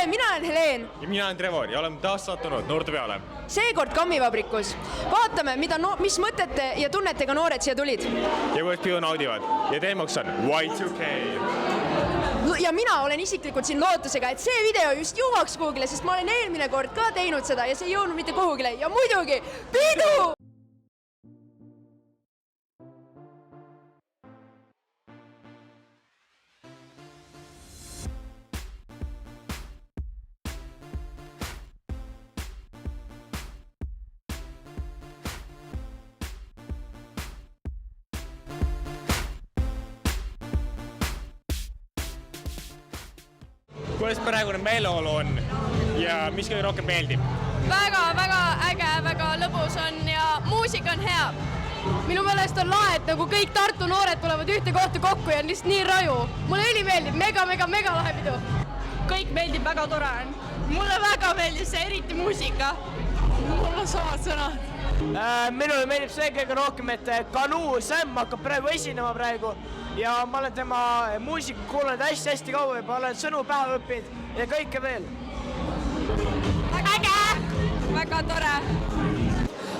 tere, mina olen Helen. Ja mina olen Trevor ja oleme taas sattunud noorte peale. Seekord Kammivabrikus. Vaatame, mis mõtete ja tunnetega noored siia tulid. Ja kuidas pidu naudivad. Ja teemaks on Y2K. Ja mina olen isiklikult siin lootusega, et see video just jõuaks kuhugile, sest ma olen eelmine kord ka teinud seda ja see ei jõudnud mitte kuhugile. Ja muidugi, pidu! Kuidas praegune meeleolu on ja mis kõige rohkem meeldib? Väga äge, väga lõbus on ja muusika on hea. Minu meelest on lahe, et nagu kõik Tartu noored tulevad ühte kohta kokku ja on lihtsalt nii raju. Mulle ülimeeldib, mega lahe pidu. Kõik meeldib, väga tore on. Mulle väga meeldib see, eriti muusika. Mul on samad sõnad. Minule meeldib see kõige rohkem, et Kanu Sam hakkab praegu esinema praegu ja ma olen tema muusika kuulanud hästi kaua juba, olen sõnu pähe õppinud ja kõike veel. Äge! Väga tore!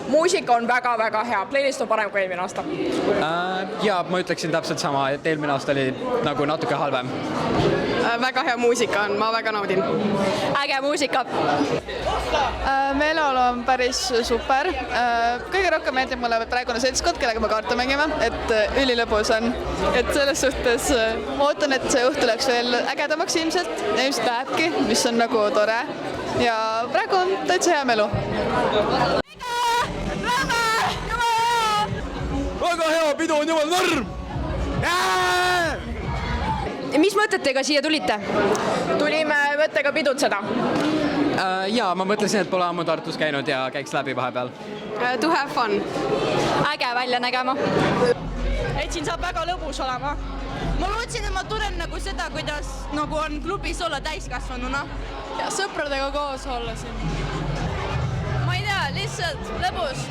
Muusika on väga hea, playlist on parem kui eelmine aasta. Ja ma ütleksin täpselt sama, et eelmine aasta oli nagu natuke halvem. Väga hea muusika on, ma väga naudin. Äge muusika! Meeleolu on päris super. Kõige rohkem meeldib mulle praegune seltskond, kellega me kaarte mängime, et ülilõbus on. Et selles suhtes ma ootan, et see õhtu läks veel ägedamaks ilmselt ja ilmselt lähebki, mis on nagu tore. Ja praegu on täitsa hea meelu. Väga hea, pidu on jumal norm! Mis mõtetega siia tulite? Tulime mõttega pidutseda. Ja ma mõtlesin, et pole ammu Tartus käinud ja käiks läbi vahepeal. To have fun. Äge välja nägema. Et siin saab väga lõbus olema. Ma lootsin, et ma tunnen nagu seda, kuidas nagu on klubis olla täiskasvanuna. Ja sõpradega koos olla siin. Ma ei tea, lihtsalt lõbus.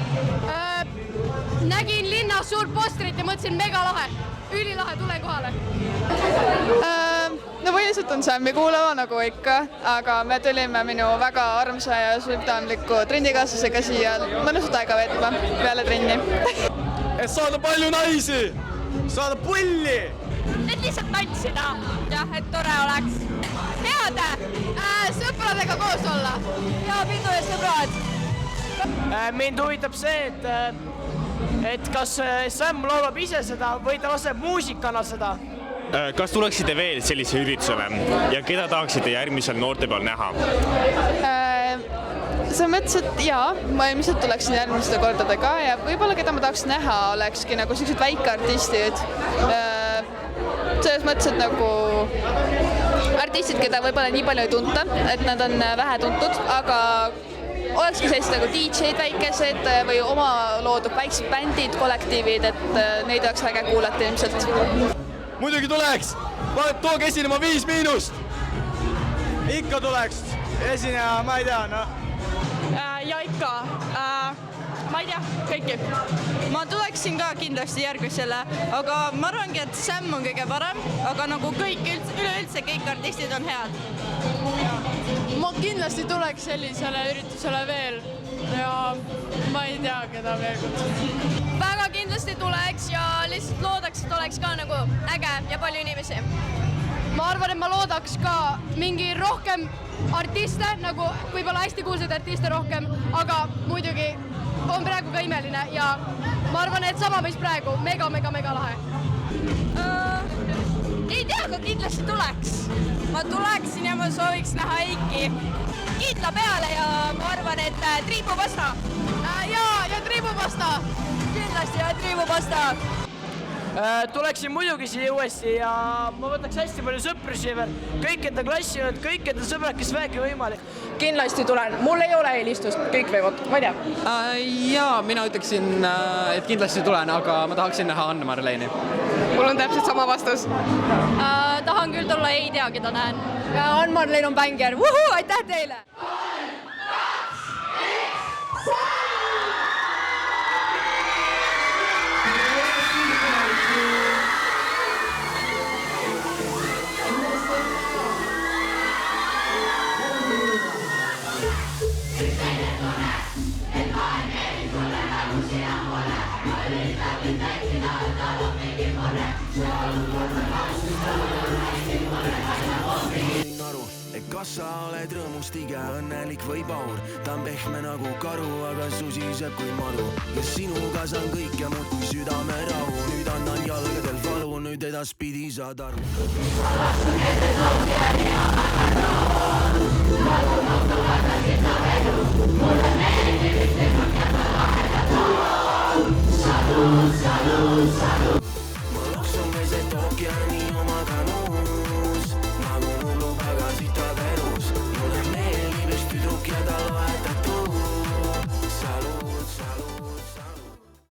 Nägin linnas suurt postrit ja mõtlesin mega lahe. Ülilahe, tulen kohale. No põhiliselt on Sammi kuulava nagu ikka, aga me tulime minu väga armsa ja südamliku trennikaaslasega siia mõnusat aega veetma peale trenni. Et saada palju naisi! Saada pulli! Et lihtsalt tantsida. Jah, et tore oleks. Head! Sõpradega koos olla. Hea pidu ja sõbrad. Mind huvitab see, et kas Sam laulab ise seda või ta laseb muusikana seda. Kas tuleksite veel sellise üritusele ja keda tahaksite järgmisel noortepeal näha? Sa mõtlesid, et jaa, ma ilmselt tuleksin järgmiste kordadega ja võib-olla keda ma tahaks näha olekski nagu sellised väikeartistid. Selles mõttes, et nagu artistid, keda võib-olla nii palju ei tunta, et nad on vähe tuntud, aga olekski sellised nagu DJ-d väikesed või oma loodud väiksed bändid, kollektiivid, et neid oleks äge kuulata ilmselt. Muidugi tuleks! Tooge esinema 5-. Ikka tuleks esinema, ma ei tea, no. Ja ikka. Ma ei tea, kõiki. Ma tuleksin ka kindlasti järgmisele, aga ma arvangi, et Sam on kõige parem, aga nagu üleüldse kõik artistid on head. Ma kindlasti tuleks sellisele üritusele veel ja ma ei tea, keda veel kutsuda. Väga kindlasti tuleks ja lihtsalt loodaks, et oleks ka nagu äge ja palju inimesi. Ma arvan, et ma loodaks ka mingi rohkem artiste, nagu võib-olla hästi kuulsaid artiste rohkem, aga muidugi on praegu ka imeline ja ma arvan, et sama mis praegu, mega lahe. Ei tea, aga kindlasti tuleks. Ma tuleksin ja ma sooviks näha Eiki kindla peale ja ma arvan, et triibupasta. Ja triibupasta. Kindlasti ja triibupasta. Tuleksin muidugi siia uuesti ja ma võtaks hästi palju sõprusi veel. Kõik enda klassivad, kõik enda sõbrad, kes vähegi võimalik. Kindlasti tulen. Mul ei ole eelistust, kõik võivad, ma ei tea. Ja mina ütleksin, et kindlasti tulen, aga ma tahaksin näha Anne-Marleeni. Mul on täpselt sama vastus. Tahan küll tulla, ei tea, keda näen. Anne-Marleen on bänger. Aitäh teile! kas sa oled rõõmus, tige, õnnelik või paur? Ta on pehme nagu karu, aga susiseb kui maru. Ja sinuga saan kõik ja muud kui südame rahu. Nüüd annan jalgadel valu, nüüd edaspidi saad aru. Ma loksun keset ookeani